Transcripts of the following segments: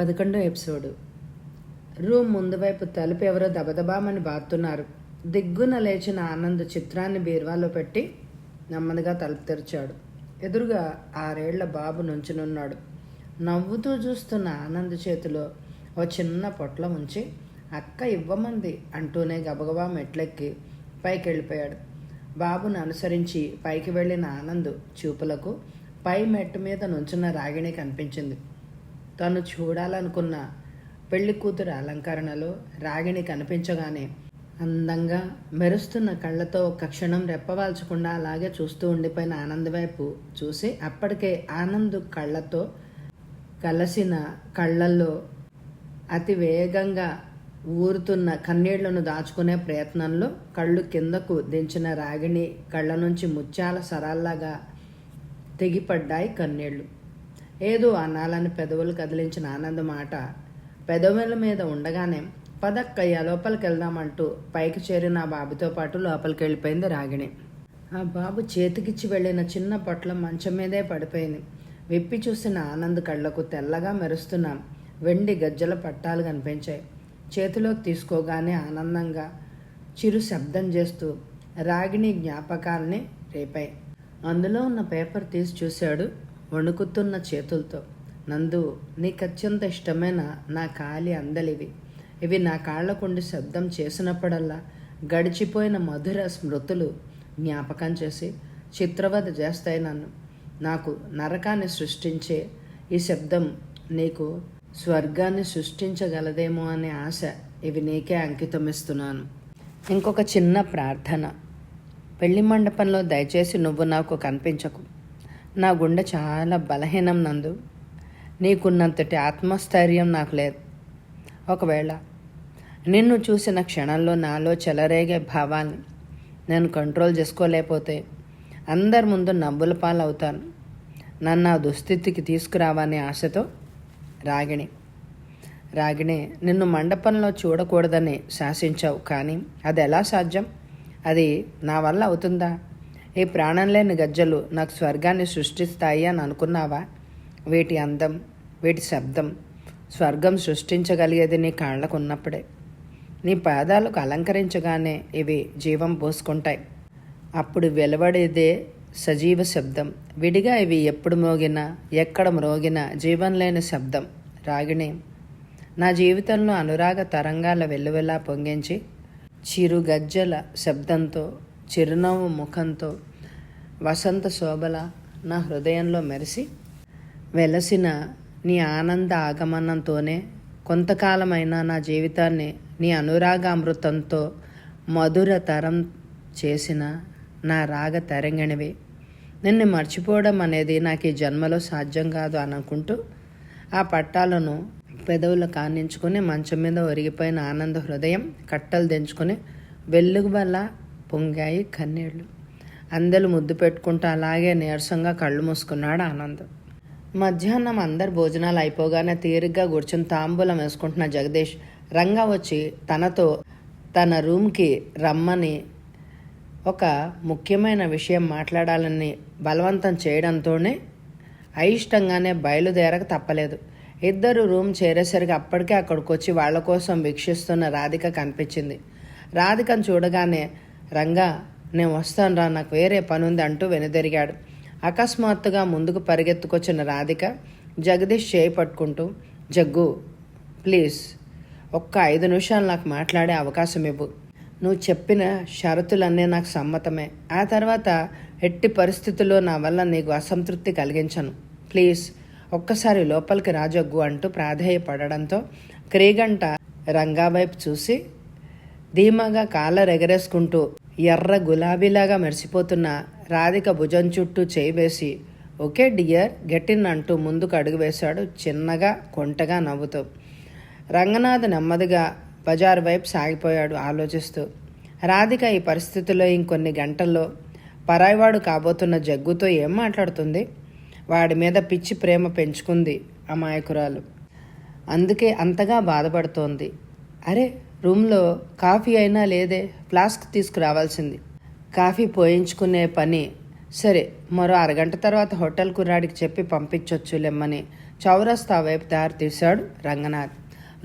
11వ episode. Room ముందు వైపు తలుపు ఎవరో దబదబామని బాతున్నారు. దిగ్గున లేచిన ఆనంద్ చిత్రాన్ని బీరువాలో పెట్టి నెమ్మదిగా తలుపు తెరిచాడు. ఎదురుగా 6 ఏళ్ల బాబు నుంచునున్నాడు. నవ్వుతూ చూస్తున్న ఆనంద్ చేతిలో ఓ చిన్న పొట్లం ఉంచి అక్క ఇవ్వమంది అంటూనే గబగబా మెట్లెక్కి పైకి వెళ్ళిపోయాడు. బాబును అనుసరించి పైకి వెళ్ళిన ఆనంద్ చూపులకు పై మెట్టు మీద నుంచున్న రాగిణి కనిపించింది. తను చూడాలనుకున్న పెళ్లి కూతురు అలంకరణలో రాగిణి కనిపించగానే అందంగా మెరుస్తున్న కళ్ళతో ఒక్క క్షణం రెప్పవాల్చకుండా అలాగే చూస్తూ ఉండిపోయిన ఆనంద్ వైపు చూసి అప్పటికే ఆనంద్ కళ్ళతో కలిసిన కళ్ళల్లో అతి వేగంగా ఊరుతున్న కన్నీళ్లను దాచుకునే ప్రయత్నంలో కళ్ళు కిందకు దించిన రాగిణి కళ్ళ నుంచి ముత్యాల సరాల్లాగా తెగిపడ్డాయి కన్నీళ్లు. ఏదో అనాలని పెదవులు కదిలించిన ఆనంద్ మాట పెదవుల మీద ఉండగానే పదక్కయ్య లోపలికి వెళ్దామంటూ పైకి చేరిన ఆ బాబుతో పాటు లోపలికి వెళ్ళిపోయింది రాగిణి. ఆ బాబు చేతికిచ్చి వెళ్ళిన చిన్న పొట్ల మంచం మీదే పడిపోయింది. విప్పి చూసిన ఆనంద్ కళ్ళకు తెల్లగా మెరుస్తున్న వెండి గజ్జల పట్టాలు కనిపించాయి. చేతిలోకి తీసుకోగానే ఆనందంగా చిరు శబ్దం చేస్తూ రాగిణి జ్ఞాపకాల్ని రేపాయి. అందులో ఉన్న పేపర్ తీసి చూశాడు వణుకుతున్న చేతులతో. నందు, నీకు అత్యంత ఇష్టమైన నా కాలి అందలివి. ఇవి నా కాళ్లకుండి శబ్దం చేసినప్పుడల్లా గడిచిపోయిన మధుర స్మృతులు జ్ఞాపకం చేసి చిత్రవద చేస్తాయి నన్ను. నాకు నరకాన్ని సృష్టించే ఈ శబ్దం నీకు స్వర్గాన్ని సృష్టించగలదేమో అనే ఆశ. ఇవి నీకే అంకితమిస్తున్నాను. ఇంకొక చిన్న ప్రార్థన. పెళ్లి మండపంలో దయచేసి నువ్వు నాకు కనిపించకు. నా గుండె చాలా బలహీనం నందు. నీకున్నంతటి ఆత్మస్థైర్యం నాకు లేదు. ఒకవేళ నిన్ను చూసిన క్షణంలో నాలో చెలరేగే భావాన్ని నేను కంట్రోల్ చేసుకోలేకపోతే అందరి ముందు నవ్వుల పాలవుతాను. నన్ను ఆ దుస్థితికి తీసుకురావనే ఆశతో రాగిణి. రాగిణి, నిన్ను మండపంలో చూడకూడదని శాసించావు, కానీ అది ఎలా సాధ్యం? అది నా వల్ల అవుతుందా? ఈ ప్రాణం లేని గజ్జలు నాకు స్వర్గాన్ని సృష్టిస్తాయి అని అనుకున్నావా? వీటి అందం, వీటి శబ్దం స్వర్గం సృష్టించగలిగేది నీ కాళ్ళకు ఉన్నప్పుడే. నీ పాదాలకు అలంకరించగానే ఇవి జీవం పోసుకుంటాయి. అప్పుడు వెలువడేదే సజీవ శబ్దం. విడిగా ఇవి ఎప్పుడు మోగినా, ఎక్కడ మ్రోగినా జీవం లేని శబ్దం. రాగిణి, నా జీవితంలో అనురాగ తరంగాల వెల్లువెలా పొంగించి చిరు గజ్జల శబ్దంతో, చిరునవ్వు ముఖంతో, వసంత శోభల నా హృదయంలో మెరిసి వెలసిన నీ ఆనంద ఆగమనంతోనే కొంతకాలమైనా నా జీవితాన్ని నీ అనురాగామృతంతో మధురతరం చేసిన నా రాగ తరంగిణివి. నిన్ను మర్చిపోవడం అనేది నాకు ఈ జన్మలో సాధ్యం కాదు అనుకుంటూ ఆ పట్టాలను పెదవులు కానించుకుని మంచం మీద ఒరిగిపోయిన ఆనంద హృదయం కట్టలు దించుకొని వెలుగు వల్ల పొంగాయి కన్నీళ్లు. అందరూ ముద్దు పెట్టుకుంటూ అలాగే నీరసంగా కళ్ళు మూసుకున్నాడు ఆనంద్. మధ్యాహ్నం అందరు భోజనాలు అయిపోగానే తీరిగ్గా కూర్చుని తాంబూలం వేసుకుంటున్న జగదీష్ రంగా వచ్చి తనతో తన రూమ్కి రమ్మని ఒక ముఖ్యమైన విషయం మాట్లాడాలని బలవంతం చేయడంతోనే అయిష్టంగానే బయలుదేరక తప్పలేదు. ఇద్దరు రూమ్ చేరేసరికి అప్పటికే అక్కడికి వచ్చి వాళ్ళ కోసం వీక్షిస్తున్న రాధిక కనిపించింది. రాధికను చూడగానే రంగా, నేను వస్తాను రా, నాకు వేరే పని ఉంది అంటూ వెనుదిరిగాడు. అకస్మాత్తుగా ముందుకు పరిగెత్తుకొచ్చిన రాధిక జగదీష్ చేయి పట్టుకుంటూ, జగ్గు ప్లీజ్ ఒక్క 5 నిమిషాలు నాకు మాట్లాడే అవకాశం ఇవ్వు. నువ్వు చెప్పిన షరతులన్నీ నాకు సమ్మతమే. ఆ తర్వాత ఎట్టి పరిస్థితుల్లో నా వల్ల నీకు అసంతృప్తి కలిగించను. ప్లీజ్ ఒక్కసారి లోపలికి రాజగ్గు అంటూ ప్రాధేయపడడంతో క్రీగంట రంగా వైపు చూసి ధీమాగా కాళ్ళ ఎగరేసుకుంటూ ఎర్ర గులాబీలాగా మెరిసిపోతున్న రాధిక భుజం చుట్టూ చేయి వేసి, ఓకే డియర్ గెటిన్ అంటూ ముందుకు అడుగు వేశాడు చిన్నగా కొంటగా నవ్వుతూ. రంగనాథ్ నెమ్మదిగా బజారు వైపు సాగిపోయాడు ఆలోచిస్తూ. రాధిక ఈ పరిస్థితుల్లో ఇంకొన్ని గంటల్లో పరాయివాడు కాబోతున్న జగ్గుతో ఏం మాట్లాడుతుంది? వాడి మీద పిచ్చి ప్రేమ పెంచుకుంది అమాయకురాలు. అందుకే అంతగా బాధపడుతోంది. అరే, రూమ్లో కాఫీ అయినా లేదే, ఫ్లాస్క్ తీసుకురావాల్సింది. కాఫీ పోయించుకునే పని. సరే, మరో 1 గంట తర్వాత హోటల్ కుర్రాడికి చెప్పి పంపించొచ్చులేమ్మని చౌరస్తా వైపు దారి తీశాడు రంగనాథ్.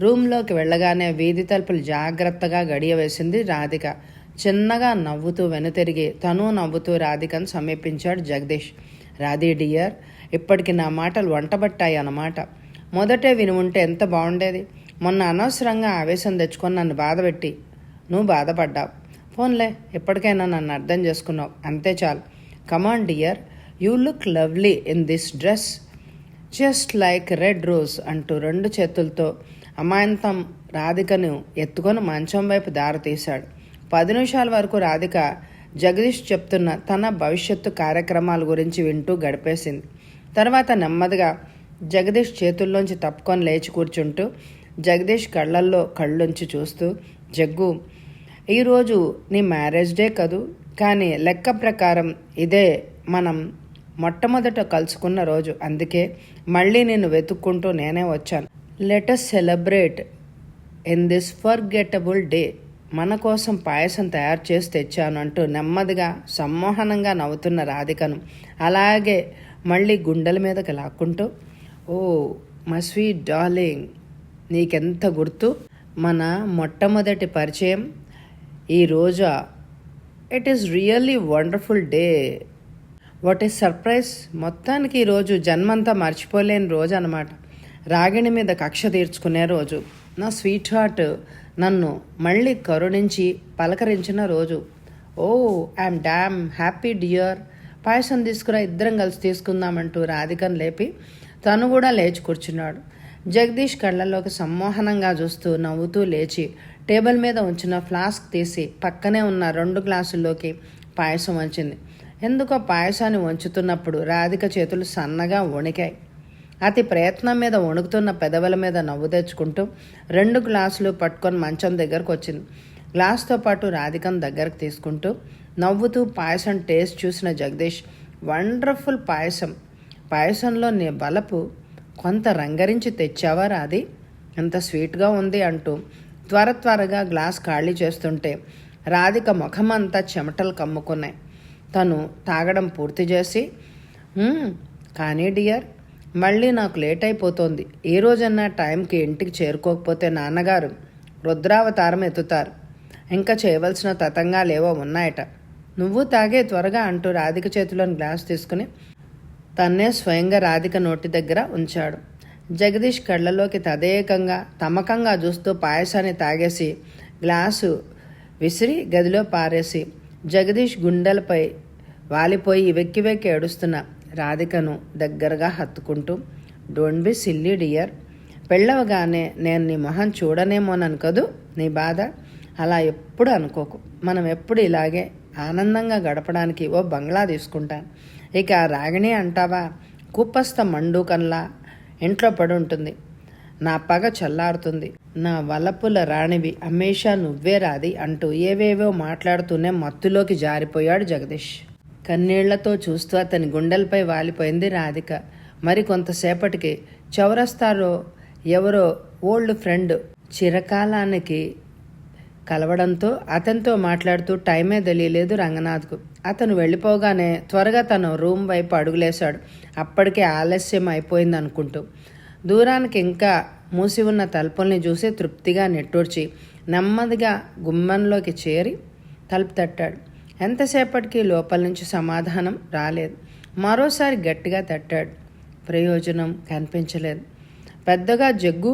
రూమ్లోకి వెళ్ళగానే వీధి తలుపులు జాగ్రత్తగా గడియ వేసింది రాధిక. చిన్నగా నవ్వుతూ వెనుతిరిగి తను నవ్వుతూ రాధికను సమీపించాడు జగదీష్. రాధీ డియర్, ఇప్పటికి నా మాటలు వంటబట్టాయి అన్నమాట. మొదటే విని ఉంటే ఎంత బాగుండేది. మొన్న అనవసరంగా ఆవేశం తెచ్చుకొని నన్ను బాధపెట్టి నువ్వు బాధపడ్డావు. ఫోన్లే, ఎప్పటికైనా నన్ను అర్థం చేసుకున్నావు, అంతే చాలు. Come on dear, you look lovely in this dress, just like red rose అంటూ 2 చేతులతో అమాంతం రాధికను ఎత్తుకొని మంచం వైపు దారి తీశాడు. 10 నిమిషాల వరకు రాధిక జగదీష్ చెప్తున్న తన భవిష్యత్తు కార్యక్రమాల గురించి వింటూ గడిపేసింది. తర్వాత నెమ్మదిగా జగదీష్ చేతుల్లోంచి తప్పుకొని లేచి కూర్చుంటూ జగదీష్ కళ్ళల్లో కళ్ళుంచి చూస్తూ, జగ్గు, ఈరోజు నీ మ్యారేజ్ డే కదూ, కానీ లెక్క ప్రకారం ఇదే మనం మొట్టమొదట కలుసుకున్న రోజు. అందుకే మళ్ళీ నిన్ను వెతుక్కుంటూ నేనే వచ్చాను. Let us celebrate in this forgettable day. మన కోసం పాయసం తయారు చేసి తెచ్చాను అంటూ నెమ్మదిగా సమ్మోహనంగా నవ్వుతున్న రాధికను అలాగే మళ్ళీ గుండెల మీదకి లాక్కుంటూ, ఓ మై స్వీట్ డార్లింగ్, నీకెంత గుర్తు మన మొట్టమొదటి పరిచయం ఈ రోజా? It is really wonderful day. What is surprise. మొత్తానికి ఈరోజు జన్మంతా మర్చిపోలేని రోజు అన్నమాట. రాగిణి మీద కక్ష తీర్చుకునే రోజు. నా స్వీట్ హార్ట్ నన్ను మళ్ళీ కరుణించి పలకరించిన రోజు. ఓ ఐఎమ్ డామ్ హ్యాపీ డియర్. పాయసం తీసుకురా, ఇద్దరం కలిసి తీసుకుందామంటూ రాధికను లేపి తను కూడా లేచి కూర్చున్నాడు. జగదీష్ కళ్ళల్లోకి సమ్మోహనంగా చూస్తూ నవ్వుతూ లేచి టేబుల్ మీద ఉంచిన ఫ్లాస్క్ తీసి పక్కనే ఉన్న 2 గ్లాసుల్లోకి పాయసం వంచింది. ఎందుకో పాయసాన్ని వంచుతున్నప్పుడు రాధిక చేతులు సన్నగా వణికాయి. అతి ప్రయత్నం మీద వణుకుతున్న పెదవుల మీద నవ్వు తెచ్చుకుంటూ 2 గ్లాసులు పట్టుకొని మంచం దగ్గరకు వచ్చింది. గ్లాస్తో పాటు రాధికను దగ్గరకు తీసుకుంటూ నవ్వుతూ పాయసం టేస్ట్ చూసిన జగదీష్, వండర్ఫుల్ పాయసం. పాయసంలో నీ బలపు కొంత రంగరించి తెచ్చావా రాది, ఎంత స్వీట్గా ఉంది అంటూ త్వరగా గ్లాస్ ఖాళీ చేస్తుంటే రాధిక ముఖమంతా చెమటలు కమ్ముకున్నాయి. తను తాగడం పూర్తి చేసి, కానీ డియర్, మళ్ళీ నాకు లేట్ అయిపోతుంది. ఏ రోజన్నా టైంకి ఇంటికి చేరుకోకపోతే నాన్నగారు రుద్రావతారం ఎత్తుతారు. ఇంకా చేయవలసిన తతంగాలేవో ఉన్నాయట. నువ్వు తాగే త్వరగా అంటూ రాధిక చేతిలోని గ్లాస్ తీసుకుని తన్నే స్వయంగా రాధిక నోటి దగ్గర ఉంచాడు. జగదీష్ కళ్ళలోకి తదేకంగా తమకంగా చూస్తూ పాయసాన్ని తాగేసి గ్లాసు విసిరి గదిలో పారేసి జగదీష్ గుండెలపై వాలిపోయి వెక్కి ఏడుస్తున్న రాధికను దగ్గరగా హత్తుకుంటూ, డోంట్ బి సిల్లీ డియర్, పెళ్ళవగానే నేను నీ మొహం చూడనేమోనను కదూ నీ బాధ. అలా ఎప్పుడు అనుకోకు. మనం ఎప్పుడు ఇలాగే ఆనందంగా గడపడానికి ఓ బంగ్లా తీసుకుంటాను. ఇక రాగిణి అంటావా, కుప్పస్థ మండూకంలా ఇంట్లో పడి ఉంటుంది. నా పగ చల్లారుతుంది. నా వలపుల రాణివి హమేషా నువ్వే రాది అంటూ ఏవేవో మాట్లాడుతూనే మత్తులోకి జారిపోయాడు జగదీష్. కన్నీళ్లతో చూస్తూ అతని గుండెలపై వాలిపోయింది రాధిక. మరి కొంతసేపటికి చౌరస్తాలో ఎవరో ఓల్డ్ ఫ్రెండ్ చిరకాలానికి కలవడంతో అతనితో మాట్లాడుతూ టైమే తెలియలేదు రంగనాథ్కు. అతను వెళ్ళిపోగానే త్వరగా తన రూమ్ వైపు అడుగులేశాడు. అప్పటికే ఆలస్యం అయిపోయింది అనుకుంటూ దూరానికి ఇంకా మూసి ఉన్న తలుపుల్ని చూసి తృప్తిగా నిట్టూర్చి నెమ్మదిగా గుమ్మంలోకి చేరి తలుపు తట్టాడు. ఎంతసేపటికి లోపల నుంచి సమాధానం రాలేదు. మరోసారి గట్టిగా తట్టాడు. ప్రయోజనం కనిపించలేదు. పెద్దగా జగ్గు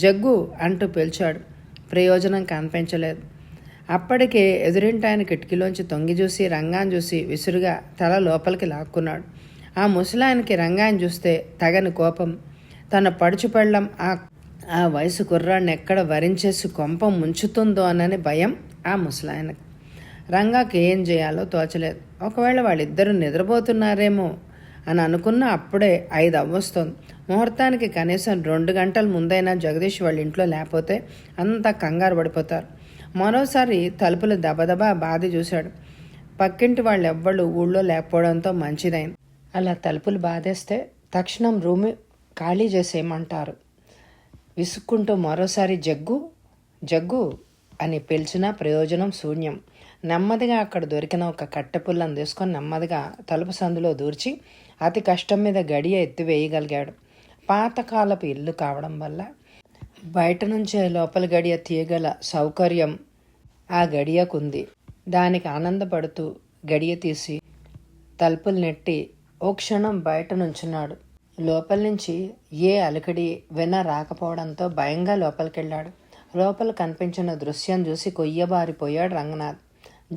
జగ్గు అంటూ పిలిచాడు. ప్రయోజనం కనిపించలేదు. అప్పటికే ఎదురింటాయన కిటికీలోంచి తొంగి చూసి రంగాన్ని చూసి విసురుగా తల లోపలికి లాక్కున్నాడు. ఆ ముసలాయనకి రంగాన్ని చూస్తే తగని కోపం. తన పడుచు పెళ్ళం ఆ వయసు కుర్రాడిని ఎక్కడ వరించేసి కొంప ముంచుతుందో అన్నని భయం ఆ ముసలాయనకి. రంగాకి ఏం చేయాలో తోచలేదు. ఒకవేళ వాళ్ళిద్దరూ నిద్రపోతున్నారేమో అని అనుకున్న అప్పుడే 5 అవ్వొస్తుంది. ముహూర్తానికి కనీసం 2 గంటల ముందైనా జగదీష్ వాళ్ళ ఇంట్లో లేకపోతే అంతా కంగారు పడిపోతారు. మరోసారి తలుపులు దబదబా బాది చూశాడు. పక్కింటి వాళ్ళు ఎవ్వళ్ళు ఊళ్ళో లేకపోవడంతో మంచిదైంది. అలా తలుపులు బాధేస్తే తక్షణం రూమ్ ఖాళీ చేసేయమంటారు. విసుక్కుంటూ మరోసారి జగ్గు జగ్గు అని పిలిచినా ప్రయోజనం శూన్యం. నెమ్మదిగా అక్కడ దొరికిన ఒక కట్టెపుల్లను తీసుకొని నెమ్మదిగా తలుపు సందులో దూర్చి అతి కష్టం మీద గడియ ఎత్తివేయగలిగాడు. పాతకాలపు ఇల్లు కావడం వల్ల బయట నుంచే లోపల గడియ తీయగల సౌకర్యం ఆ గడియకుంది. దానికి ఆనందపడుతూ గడియ తీసి తలుపులు నెట్టి ఓ క్షణం బయట నుంచున్నాడు. లోపల నుంచి ఏ అలికిడి రాకపోవడంతో భయంగా లోపలికెళ్ళాడు. లోపల కనిపించిన దృశ్యం చూసి కొయ్యబారిపోయాడు రంగనాథ్.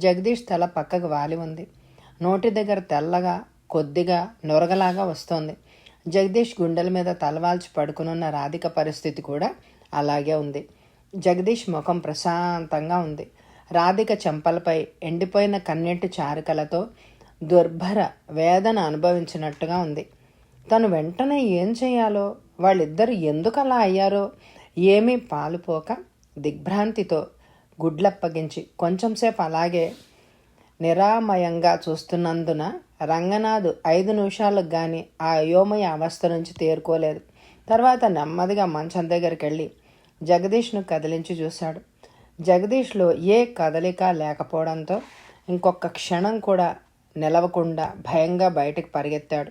జగదీష్ తల పక్కకు వాలి ఉంది. నోటి దగ్గర తెల్లగా కొద్దిగా నొరగలాగా వస్తోంది. జగదీష్ గుండెల మీద తలవాల్చి పడుకునున్న రాధిక పరిస్థితి కూడా అలాగే ఉంది. జగదీష్ ముఖం ప్రశాంతంగా ఉంది. రాధిక చెంపలపై ఎండిపోయిన కన్నెట్టి చారికలతో దుర్భర వేదన అనుభవించినట్టుగా ఉంది. తను వెంటనే ఏం చేయాలో, వాళ్ళిద్దరు ఎందుకు అలా అయ్యారో ఏమీ పాలుపోక దిగ్భ్రాంతితో గుడ్లప్పగించి కొంచెంసేపు అలాగే నిరామయంగా చూస్తున్నందున రంగనాథ్ 5 నిమిషాలకు కానీ ఆ అయోమయ అవస్థ నుంచి తేరుకోలేదు. తర్వాత నెమ్మదిగా మంచం దగ్గరికి వెళ్ళి జగదీష్ను కదిలించి చూశాడు. జగదీష్లో ఏ కదలిక లేకపోవడంతో ఇంకొక క్షణం కూడా నిలవకుండా భయంగా బయటికి పరిగెత్తాడు.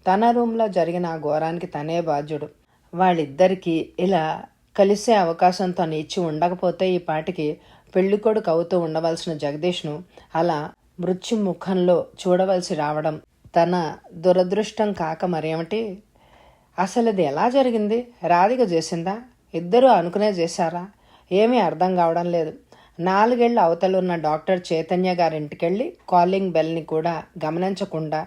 తన రూమ్లో జరిగిన ఆ ఘోరానికి తనే బాధ్యుడు. వాళ్ళిద్దరికీ ఇలా కలిసే అవకాశం తను ఇచ్చి ఉండకపోతే ఈ పాటికి పెళ్ళికొడుకు అవుతూ ఉండవలసిన జగదీష్ను అలా మృత్యుముఖంలో చూడవలసి రావడం తన దురదృష్టం కాక మరేమిటి? అసలు ఇది ఎలా జరిగింది? రాధిక చేసిందా? ఇద్దరూ అనుకునే చేశారా? ఏమీ అర్థం కావడం లేదు. 4 ఏళ్ల అవతలున్న డాక్టర్ చైతన్య గారింటికెళ్ళి కాలింగ్ బెల్ని కూడా గమనించకుండా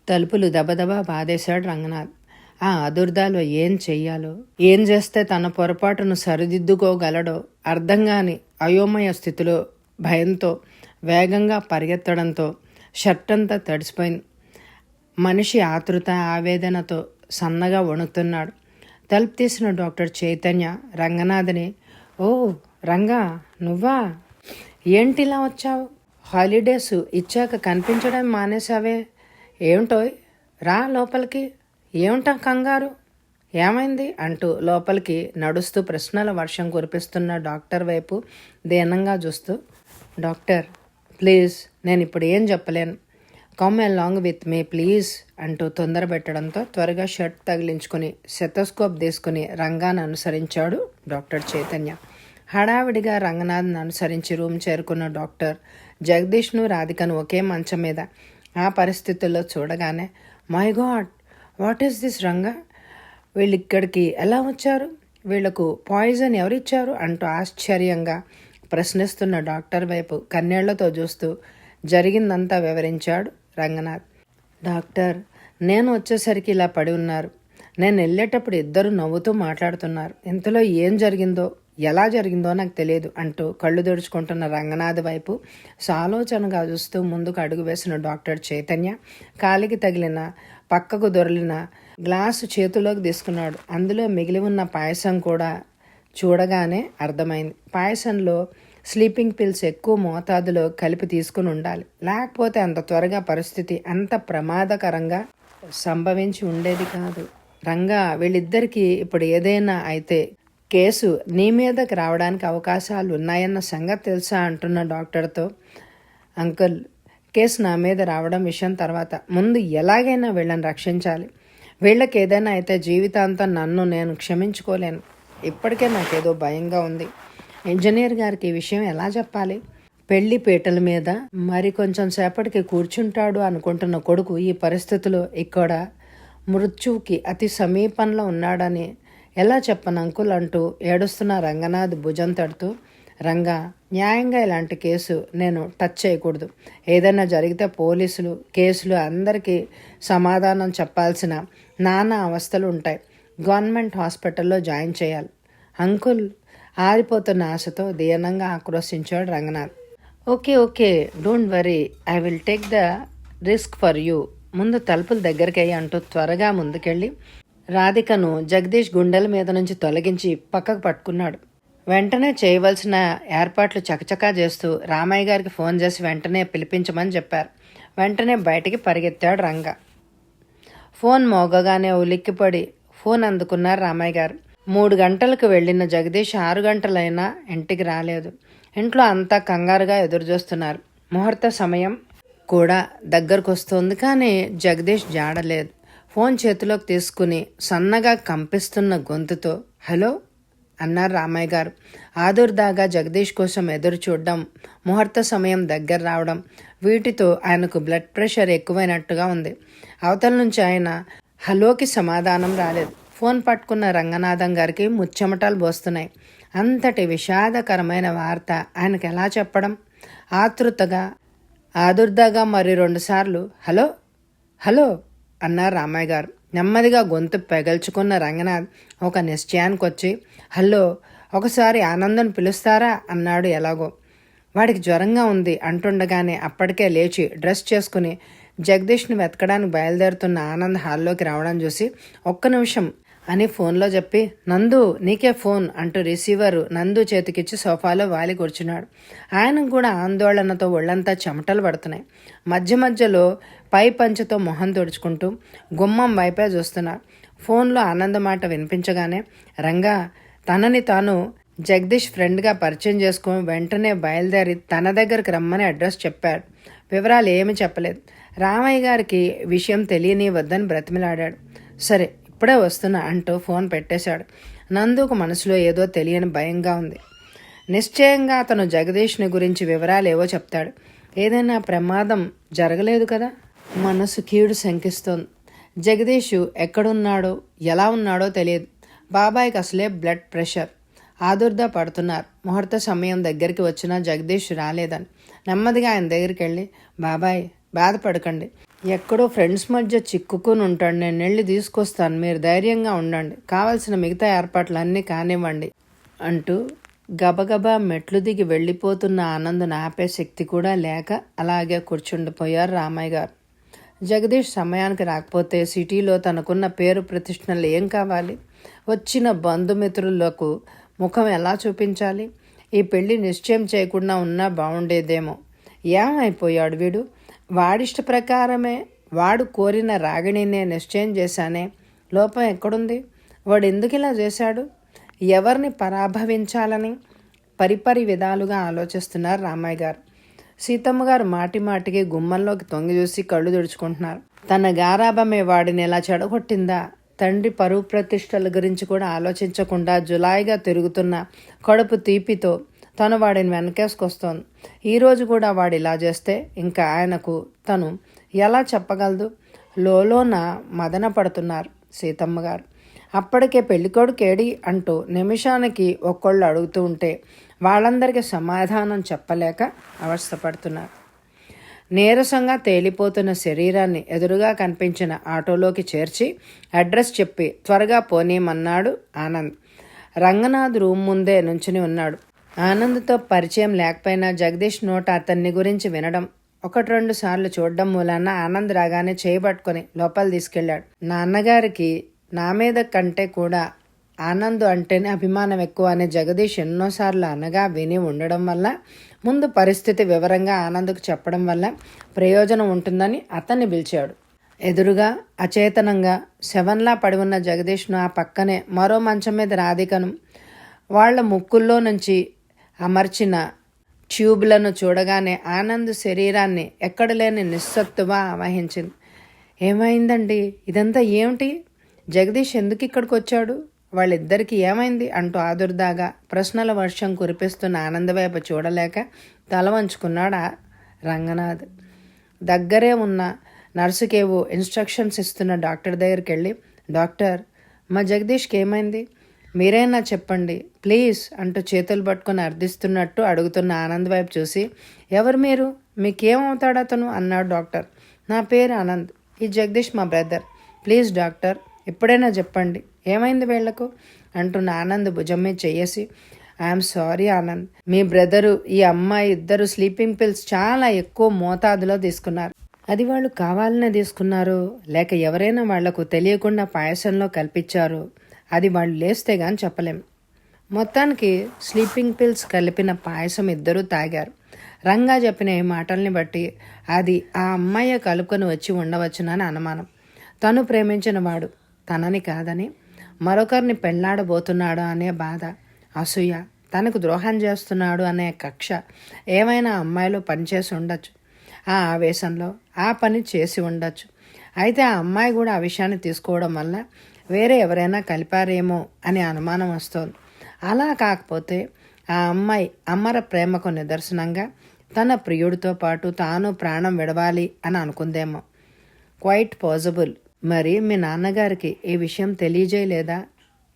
తలుపులు దబదబా బాధేశాడు రంగనాథ్. ఆ అదుర్దాలో ఏం చెయ్యాలో, ఏం చేస్తే తన పొరపాటును సరిదిద్దుకోగలడో అర్థం కాని అయోమయ స్థితిలో భయంతో వేగంగా పరిగెత్తడంతో షర్టంతా తడిసిపోయింది. మనిషి ఆతృత ఆవేదనతో సన్నగా వణుకుతున్నాడు. తలుపు తీసిన డాక్టర్ చైతన్య రంగనాథ్ని, ఓ రంగా, నువ్వా? ఏంటిలా వచ్చావు? హాలిడేస్ ఇచ్చాక కనిపించడం మానేసావే, ఏమిటోయ్? రా లోపలికి. ఏమిటా కంగారు? ఏమైంది అంటూ లోపలికి నడుస్తూ ప్రశ్నల వర్షం కురిపిస్తున్న డాక్టర్ వైపు దీనంగా చూస్తూ, డాక్టర్ ప్లీజ్, నేను ఇప్పుడు ఏం చెప్పలేను, come along with me please అంటూ తొందర పెట్టడంతో త్వరగా షర్ట్ తగిలించుకుని సెటోస్కోప్ తీసుకుని రంగాన్ని అనుసరించాడు డాక్టర్ చైతన్య. హడావిడిగా రంగనాథ్ని అనుసరించి రూమ్ చేరుకున్న డాక్టర్ జగదీష్ను రాధికను ఒకే మంచం మీద ఆ పరిస్థితుల్లో చూడగానే, my God, what is this Ranga? వీళ్ళు ఇక్కడికి ఎలా వచ్చారు? వీళ్లకు పాయిజన్ ఎవరిచ్చారు అంటూ ఆశ్చర్యంగా ప్రశ్నిస్తున్న డాక్టర్ వైపు కన్నీళ్లతో చూస్తూ జరిగిందంతా వివరించాడు రంగనాథ్. డాక్టర్, నేను వచ్చేసరికి ఇలా పడి ఉన్నారు. నేను వెళ్ళేటప్పుడు ఇద్దరు నవ్వుతూ మాట్లాడుతున్నారు. ఇంతలో ఏం జరిగిందో ఎలా జరిగిందో నాకు తెలియదు అంటూ కళ్ళు తుడుచుకుంటున్న రంగనాథ్ వైపు సాలోచనగా చూస్తూ ముందుకు అడుగు వేసిన డాక్టర్ చైతన్య కాలికి తగిలిన పక్కకు దొరలిన గ్లాసు చేతిలోకి తీసుకున్నాడు. అందులో మిగిలి ఉన్న పాయసం కూడా చూడగానే అర్థమైంది. పాయసంలో స్లీపింగ్ పిల్స్ ఎక్కువ మోతాదులో కలిపి తీసుకుని ఉండాలి, లేకపోతే అంత త్వరగా పరిస్థితి అంత ప్రమాదకరంగా సంభవించి ఉండేది కాదు. రంగా, వీళ్ళిద్దరికీ ఇప్పుడు ఏదైనా అయితే కేసు నీ మీదకి రావడానికి అవకాశాలు ఉన్నాయన్న సంగతి తెలుసా అంటున్న డాక్టర్తో, అంకుల్, కేసు నా మీద రావడం విషయం తర్వాత, ముందు ఎలాగైనా వీళ్ళని రక్షించాలి. వీళ్ళకి ఏదైనా అయితే జీవితాంతం నన్ను నేను క్షమించుకోలేను. ఇప్పటికే నాకేదో భయంగా ఉంది. ఇంజనీర్ గారికి ఈ విషయం ఎలా చెప్పాలి? పెళ్లి పీటల మీద మరి కొంచెం సేపటికి కూర్చుంటాడు అనుకుంటున్న కొడుకు ఈ పరిస్థితిలో ఇక్కడ మృత్యువుకి అతి సమీపంలో ఉన్నాడని ఎలా చెప్పను అంకుల్ అంటూ ఏడుస్తున్న రంగనాథ్ భుజం తడుతూ, రంగా, న్యాయంగా ఇలాంటి కేసు నేను టచ్ చేయకూడదు. ఏదైనా జరిగితే పోలీసులు కేసులు అందరికీ సమాధానం చెప్పాల్సిన నానా అవస్థలు ఉంటాయి. గవర్నమెంట్ హాస్పిటల్లో జాయిన్ చేయాలి. అంకుల్, ఆరిపోతున్న ఆశతో దీనంగా ఆక్రోశించాడు Ranganath. Okay okay, don't worry, I will take the risk for you. ముందు తలుపుల దగ్గరికి అయ్యి అంటూ త్వరగా ముందుకెళ్ళి రాధికను జగదీష్ గుండెల మీద నుంచి తొలగించి పక్కకు పట్టుకున్నాడు. వెంటనే చేయవలసిన ఏర్పాట్లు చకచకా చేస్తూ రామయ్య గారికి ఫోన్ చేసి వెంటనే పిలిపించమని చెప్పారు. వెంటనే బయటికి పరిగెత్తాడు రంగ. ఫోన్ మోగగానే ఉలిక్కిపడి ఫోన్ అందుకున్నారు రామయ్య గారు. 3 గంటలకు వెళ్ళిన జగదీష్ 6 గంటలైనా ఇంటికి రాలేదు. ఇంట్లో అంతా కంగారుగా ఎదురుచూస్తున్నారు. ముహూర్త సమయం కూడా దగ్గరకు వస్తుంది, కానీ జగదీష్ జాడలేదు. ఫోన్ చేతిలోకి తీసుకుని సన్నగా కంపిస్తున్న గొంతుతో హలో అన్నారు రామయ్య గారు. ఆదుర్దాగా జగదీష్ కోసం ఎదురు చూడడం, ముహూర్త సమయం దగ్గర రావడం, వీటితో ఆయనకు బ్లడ్ ప్రెషర్ ఎక్కువైనట్టుగా ఉంది. అవతల నుంచి ఆయన హలోకి సమాధానం రాలేదు. ఫోన్ పట్టుకున్న రంగనాథం గారికి ముచ్చెమటలు పోస్తున్నాయి. అంతటి విషాదకరమైన వార్త ఆయనకు ఎలా చెప్పడం? ఆతృతగా ఆదుర్దాగా మరి 2 సార్లు హలో హలో అన్నారు రామయ్య గారు. నెమ్మదిగా గొంతు పెగల్చుకున్న రంగనాథ్ ఒక నిశ్చయానికి వచ్చి హలో ఒకసారి ఆనందను పిలుస్తారా అన్నాడు. ఎలాగో వాడికి జ్వరంగా ఉంది అంటుండగానే అప్పటికే లేచి డ్రెస్ చేసుకుని జగదీష్ని వెతకడానికి బయలుదేరుతున్న ఆనంద్ హాల్లోకి రావడం చూసి ఒక్క నిమిషం అని ఫోన్లో చెప్పి నందు నీకే ఫోన్ అంటూ రిసీవర్ నందు చేతికిచ్చి సోఫాలో వాలి కూర్చున్నాడు. ఆయనకు కూడా ఆందోళనతో ఒళ్ళంతా చెమటలు పడుతున్నాయి. మధ్య మధ్యలో పై పంచతో మొహం తుడుచుకుంటూ గుమ్మం వైపే చూస్తున్నాడు. ఫోన్లో ఆనంద మాట వినిపించగానే రంగా తనని తాను జగదీష్ ఫ్రెండ్గా పరిచయం చేసుకుని వెంటనే బయలుదేరి తన దగ్గరికి రమ్మని అడ్రస్ చెప్పాడు. వివరాలు ఏమీ చెప్పలేదు. రామయ్య గారికి విషయం తెలియనివద్దని బ్రతిమిలాడాడు. సరే ఇప్పుడే వస్తున్నా అంటూ ఫోన్ పెట్టేశాడు. నందుకు మనసులో ఏదో తెలియని భయంగా ఉంది. నిశ్చయంగా అతను జగదీష్ని గురించి వివరాలు ఏవో చెప్తాడు. ఏదైనా ప్రమాదం జరగలేదు కదా? మనసు కీడు శంకిస్తోంది. జగదీష్ ఎక్కడున్నాడో ఎలా ఉన్నాడో తెలియదు. బాబాయ్కి అసలే బ్లడ్ ప్రెషర్. ఆదుర్దా పడుతున్నారు. ముహూర్త సమయం దగ్గరికి వచ్చినా జగదీష్ రాలేదని నెమ్మదిగా ఆయన దగ్గరికి వెళ్ళి బాబాయ్ బాధపడకండి, ఎక్కడో ఫ్రెండ్స్ మధ్య చిక్కుకుని ఉంటాడు, నేను వెళ్ళి తీసుకొస్తాను, మీరు ధైర్యంగా ఉండండి, కావలసిన మిగతా ఏర్పాట్లన్నీ కానివ్వండి అంటూ గబగబా మెట్లు దిగి వెళ్ళిపోతున్న ఆనందను ఆపే శక్తి కూడా లేక అలాగే కూర్చుండిపోయారు రామయ్య గారు. జగదీష్ సమయానికి రాకపోతే సిటీలో తనకున్న పేరు ప్రతిష్టలు ఏం కావాలి? వచ్చిన బంధుమిత్రులకు ముఖం ఎలా చూపించాలి? ఈ పెళ్లి నిశ్చయం చేయకుండా ఉన్నా బాగుండేదేమో. ఏమైపోయాడు వీడు? వాడిష్ట ప్రకారమే వాడు కోరిన రాగిణినే నిశ్చయం చేశానే, లోపం ఎక్కడుంది? వాడు ఎందుకు ఇలా చేశాడు? ఎవరిని పరాభవించాలని పరిపరి విధాలుగా ఆలోచిస్తున్నారు రామయ్య గారు. సీతమ్మ గారు మాటి మాటికి గుమ్మంలోకి తొంగి చూసి కళ్ళు తుడుచుకుంటున్నారు. తన గారాబమే వాడిని ఎలా చెడగొట్టిందా? తండ్రి పరువు ప్రతిష్టల గురించి కూడా ఆలోచించకుండా జులాయిగా తిరుగుతున్న కడుపు తీపితో తను వాడిని వెనకేసుకొస్తోంది. ఈరోజు కూడా వాడు ఇలా చేస్తే ఇంకా ఆయనకు తను ఎలా చెప్పగలదు? లోలోన మదన పడుతున్నారు సీతమ్మ గారు. అప్పటికే పెళ్ళికొడుకేడి అంటూ నిమిషానికి ఒక్కళ్ళు అడుగుతూ ఉంటే వాళ్ళందరికీ సమాధానం చెప్పలేక అవస్థపడుతున్నారు. నీరసంగా తేలిపోతున్న శరీరాన్ని ఎదురుగా కనిపించిన ఆటోలోకి చేర్చి అడ్రస్ చెప్పి త్వరగా పోనీయమన్నాడు ఆనంద్. రంగనాథ్ రూమ్ ముందే నుంచుని ఉన్నాడు. ఆనంద్తో పరిచయం లేకపోయినా జగదీష్ నోట అతన్ని గురించి వినడం, 1-2 సార్లు చూడడం మూలాన ఆనంద్ రాగానే చేయబట్టుకొని లోపల తీసుకెళ్లాడు. నాన్నగారికి నా మీద కంటే కూడా ఆనంద్ అంటేనే అభిమానం ఎక్కువ అని జగదీష్ ఎన్నోసార్లు అనగా విని ఉండడం వల్ల ముందు పరిస్థితి వివరంగా ఆనంద్కు చెప్పడం వల్ల ప్రయోజనం ఉంటుందని అతన్ని పిలిచాడు. ఎదురుగా అచేతనంగా శవంలా పడి ఉన్న జగదీష్ను, ఆ పక్కనే మరో మంచం మీద రాధికను వాళ్ల ముక్కుల్లో నుంచి అమర్చిన ట్యూబ్లను చూడగానే ఆనంద్ శరీరాన్ని ఎక్కడలేని నిస్సత్తుగా ఆవహించింది. ఏమైందండి? ఇదంతా ఏమిటి? జగదీష్ ఎందుకు ఇక్కడికి వచ్చాడు? వాళ్ళిద్దరికీ ఏమైంది అంటూ ఆదుర్దాగా ప్రశ్నల వర్షం కురిపిస్తున్న ఆనంద్ వైపు చూడలేక తల వంచుకున్నాడు రంగనాథ్. దగ్గరే ఉన్న నర్సుకేవో ఇన్స్ట్రక్షన్స్ ఇస్తున్న డాక్టర్ దగ్గరికి వెళ్ళి, డాక్టర్, మా జగదీష్కి ఏమైంది? మీరైనా చెప్పండి ప్లీజ్ అంటూ చేతులు పట్టుకుని అర్థిస్తున్నట్టు అడుగుతున్న ఆనంద్ వైపు చూసి, ఎవరు మీరు? మీకేమవుతాడు అతను అన్నాడు డాక్టర్. నా పేరు ఆనంద్, ఈ జగదీష్ మా బ్రదర్. ప్లీజ్ డాక్టర్, ఎప్పుడైనా చెప్పండి ఏమైంది వీళ్లకు అంటున్న ఆనంద్ భుజం మీద చెయ్యేసి, ఐఎమ్ సారీ ఆనంద్, మీ బ్రదరు ఈ అమ్మాయి ఇద్దరు స్లీపింగ్ పిల్స్ చాలా ఎక్కువ మోతాదులో తీసుకున్నారు. అది వాళ్ళు కావాలనే తీసుకున్నారు, లేక ఎవరైనా వాళ్లకు తెలియకుండా పాయసంలో కల్పించారు, అది వాళ్ళు లేస్తే గాని చెప్పలేం. మొత్తానికి స్లీపింగ్ పిల్స్ కలిపిన పాయసం ఇద్దరూ తాగారు. రంగా చెప్పిన ఈ మాటల్ని బట్టి అది ఆ అమ్మాయి కలుపుకొని వచ్చి ఉండవచ్చునని అనుమానం. తను ప్రేమించిన వాడు తనని కాదని మరొకరిని పెళ్లాడబోతున్నాడు అనే బాధ, అసూయ, తనకు ద్రోహం చేస్తున్నాడు అనే కక్ష ఏమైనా అమ్మాయిలో పనిచేసి ఉండొచ్చు. ఆ ఆవేశంలో ఆ పని చేసి ఉండొచ్చు. అయితే ఆ అమ్మాయి కూడా ఆ విషయాన్ని తీసుకోవడం వల్ల వేరే ఎవరైనా కలిపారేమో అనే అనుమానం వస్తోంది. అలా కాకపోతే ఆ అమ్మాయి అమర ప్రేమకు నిదర్శనంగా తన ప్రియుడితో పాటు తాను ప్రాణం విడవాలి అని అనుకుందేమో. Quiet possible. మరి మీ నాన్నగారికి ఈ విషయం తెలియజేయలేదా?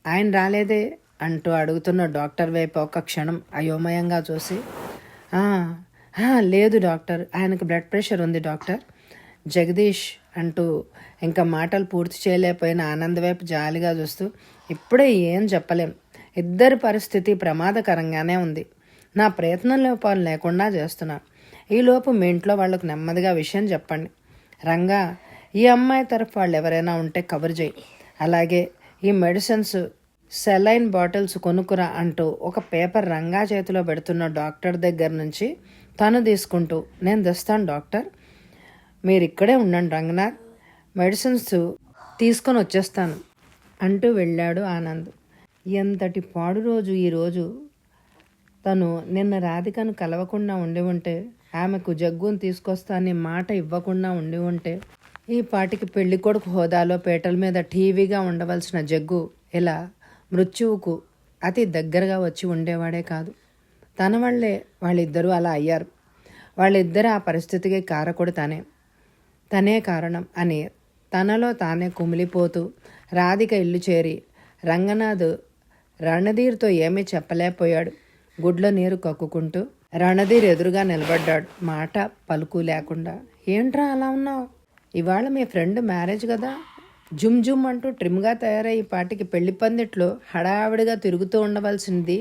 ఆయన రాలేదే అంటూ అడుగుతున్న డాక్టర్ వైపు ఒక క్షణం అయోమయంగా చూసి, లేదు డాక్టర్, ఆయనకు బ్లడ్ ప్రెషర్ ఉంది డాక్టర్. జగదీష్ అంటూ ఇంకా మాటలు పూర్తి చేయలేకపోయిన ఆనంద్ వైపు జాలిగా చూస్తూ, ఇప్పుడే ఏం చెప్పలేం, ఇద్దరి పరిస్థితి ప్రమాదకరంగానే ఉంది. నా ప్రయత్నం లోపాలు లేకుండా చేస్తున్నా. ఈలోపు మీ ఇంట్లో వాళ్ళకు నెమ్మదిగా విషయం చెప్పండి. రంగా, ఈ అమ్మాయి తరఫు వాళ్ళు ఎవరైనా ఉంటే కవర్ చేయి. అలాగే ఈ మెడిసిన్స్, సెలైన్ బాటిల్స్ కొనుక్కురా అంటూ ఒక పేపర్ రంగా చేతిలో పెడుతున్న డాక్టర్ దగ్గర నుంచి తను తీసుకుంటూ, నేను తెస్తాను డాక్టర్, మీరు ఇక్కడే ఉండండి రంగనాథ్, మెడిసిన్స్ తీసుకొని వచ్చేస్తాను అంటూ వెళ్ళాడు ఆనంద్. ఎంతటి పాడు రోజు ఈరోజు. తను నిన్న రాధికను కలవకుండా ఉండి ఉంటే, ఆమెకు జగ్గును తీసుకొస్తానని మాట ఇవ్వకుండా ఉండి ఉంటే, ఈ పాటికి పెళ్లి కొడుకు హోదాలో పేటల మీద టీవీగా ఉండవలసిన జగ్గు ఇలా మృత్యువుకు అతి దగ్గరగా వచ్చి ఉండేవాడే కాదు. తన వల్లే వాళ్ళిద్దరూ అలా అయ్యారు. వాళ్ళిద్దరు ఆ పరిస్థితికి కారకుడు తనే కారణం అని తనలో తానే కుమిలిపోతూ రాధిక ఇల్లు చేరి రంగనాథ్ రణధీర్తో ఏమీ చెప్పలేకపోయాడు. గుడ్లో నీరు కక్కుకుంటూ రణధీర్ ఎదురుగా నిలబడ్డాడు, మాట పలుకు లేకుండా. ఏంట్రా అలా ఉన్నావు? ఇవాళ మీ ఫ్రెండ్ మ్యారేజ్ కదా, జుమ్ జుమ్ అంటూ ట్రిమ్గా తయారై ఈ పాటికి పెళ్లి పందిట్లో హడావిడిగా తిరుగుతూ ఉండవలసింది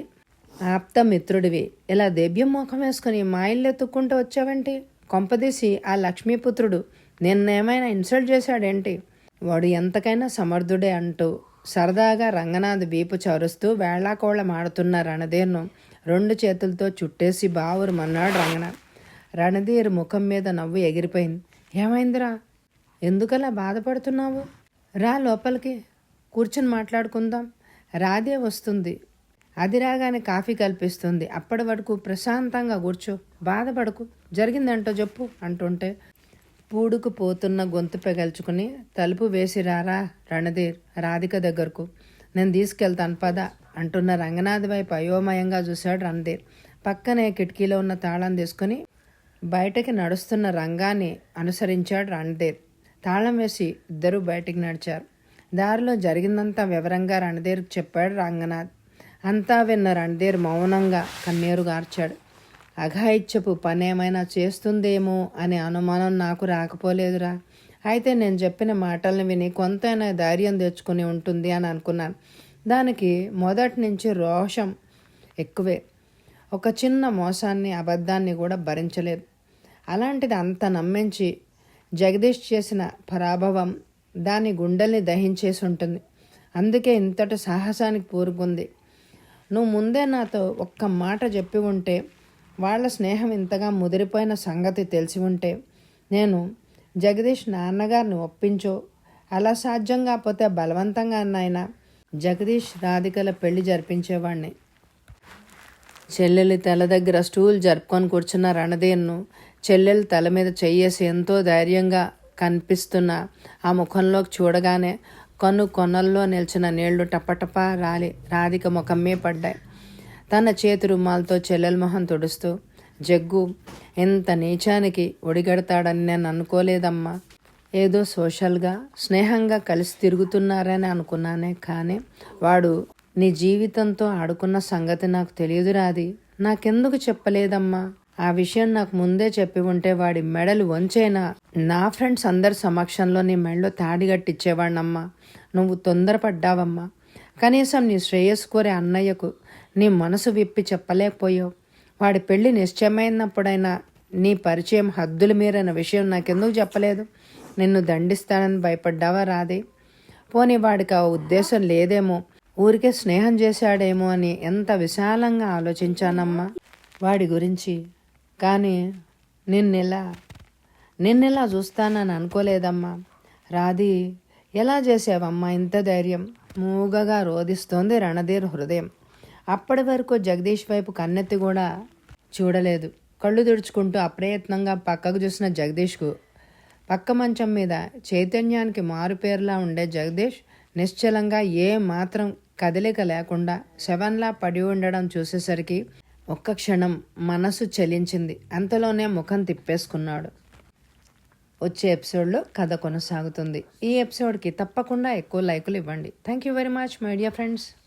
ఆప్త మిత్రుడివి. ఇలా దెబ్యం ముఖం వేసుకుని మా ఇల్లు ఎత్తుక్కుంటూ వచ్చావేంటి? కొంపదీసి ఆ లక్ష్మీపుత్రుడు నిన్నేమైనా ఇన్సల్ట్ చేశాడేంటి? వాడు ఎంతకైనా సమర్థుడే అంటూ సరదాగా రంగనాథ్ వీపు చరుస్తూ వేళాకోళం ఆడుతున్న రణధీర్ను 2 చేతులతో చుట్టేసి బావురుమన్నాడు రంగనాథ్. రణధీర్ ముఖం మీద నవ్వు ఎగిరిపోయింది. ఏమైందిరా? ఎందుకలా బాధపడుతున్నావు? రా లోపలికి కూర్చొని మాట్లాడుకుందాం. రాధే వస్తుంది, అది రాగానే కాఫీ కల్పిస్తుంది, అప్పటి వరకు ప్రశాంతంగా కూర్చో, బాధపడకు, జరిగిందంటో చెప్పు అంటుంటే పూడుకు పోతున్న గొంతు పెగల్చుకుని తలుపు వేసి రారా రణధీర్ రాధిక దగ్గరకు, నేను తీసుకెళ్తాను పద అంటున్న రంగనాథ్ వైపు అయోమయంగా చూశాడు రణధీర్. పక్కనే కిటికీలో ఉన్న తాళం తీసుకుని బయటకి నడుస్తున్న రంగాన్ని అనుసరించాడు రణధీర్. తాళం వేసి ఇద్దరూ బయటికి నడిచారు. దారిలో జరిగిందంతా వివరంగా రణధీర్కి చెప్పాడు రంగనాథ్. అంతా విన్న రణధీర్ మౌనంగా కన్నీరు గార్చాడు. అఘాయిత్యపు పనేమైనా చేస్తుందేమో అనే అనుమానం నాకు రాకపోలేదురా. అయితే నేను చెప్పిన మాటల్ని విని కొంతైనా ధైర్యం తెచ్చుకుని ఉంటుంది అని అనుకున్నాను. దానికి మొదటి నుంచి రోషం ఎక్కువే. ఒక చిన్న మోసాన్ని, అబద్ధాన్ని కూడా భరించలేదు. అలాంటిది అంత నమ్మించి జగదీష్ చేసిన పరాభవం దాని గుండెల్ని దహించేసి ఉంటుంది. అందుకే ఇంతటి సాహసానికి పూరుకుంది. నువ్వు ముందే నాతో ఒక్క మాట చెప్పి ఉంటే, వాళ్ళ స్నేహం ఇంతగా ముదిరిపోయిన సంగతి తెలిసి ఉంటే, నేను జగదీష్ నాన్నగారిని ఒప్పించో, అలా సాధ్యం కాకపోతే బలవంతంగా అన్నైనా జగదీష్ రాధికల పెళ్లి జరిపించేవాడిని. చెల్లెలి తల దగ్గర స్టూల్ జరుపుకొని కూర్చున్న రణధీర్ను చెల్లెలి తల మీద చెయ్యేసి ఎంతో ధైర్యంగా కనిపిస్తున్న ఆ ముఖంలోకి చూడగానే కొనల్లో నిలిచిన నీళ్లు టపటపా రాలి రాధిక ముఖమే పడ్డాయి. తన చేతి రుమాలతో చెల్లెల మొహం తుడుస్తూ, జగ్గు ఎంత నీచానికి ఒడిగడతాడని నేను అనుకోలేదమ్మా. ఏదో సోషల్గా స్నేహంగా కలిసి తిరుగుతున్నారని అనుకున్నానే, కానీ వాడు నీ జీవితంతో ఆడుకున్న సంగతి నాకు తెలియదురాది. నాకెందుకు చెప్పలేదమ్మా? ఆ విషయం నాకు ముందే చెప్పి ఉంటే వాడి మెడలు వంచైనా నా ఫ్రెండ్స్ అందరి సమక్షంలో నీ మెడలో తాడిగట్టిచ్చేవాడినమ్మా. నువ్వు తొందరపడ్డావమ్మా. కనీసం నీ శ్రేయస్సు కోరే అన్నయ్యకు నీ మనసు విప్పి చెప్పలేకపోయావు. వాడి పెళ్లి నిశ్చయమైనప్పుడైనా నీ పరిచయం హద్దులు మీరైన విషయం నాకెందుకు చెప్పలేదు? నిన్ను దండిస్తానని భయపడ్డావా రాదే? పోనీ వాడికి ఆ ఉద్దేశం లేదేమో, ఊరికే స్నేహం చేశాడేమో అని ఎంత విశాలంగా ఆలోచించానమ్మా వాడి గురించి. కానీ నిన్నెలా చూస్తానని అనుకోలేదమ్మా. రాధి, ఎలా చేసావమ్మా ఇంత ధైర్యం? మూగగా రోధిస్తోంది రణధీర్ హృదయం. అప్పటి వరకు జగదీష్ వైపు కన్నెత్తి కూడా చూడలేదు. కళ్ళు తుడుచుకుంటూ అప్రయత్నంగా పక్కకు చూసిన జగదీష్కు పక్క మంచం మీద చైతన్యానికి మారుపేరులా ఉండే జగదీష్ నిశ్చలంగా ఏ మాత్రం కదలిక లేకుండా శవంలా పడి ఉండడం చూసేసరికి ఒక్క క్షణం మనసు చలించింది. అంతలోనే ముఖం తిప్పేసుకున్నాడు. వచ్చే ఎపిసోడ్లో కథ కొనసాగుతుంది. ఈ ఎపిసోడ్కి తప్పకుండా ఎక్కువ లైకులు ఇవ్వండి. Thank you very much my dear friends.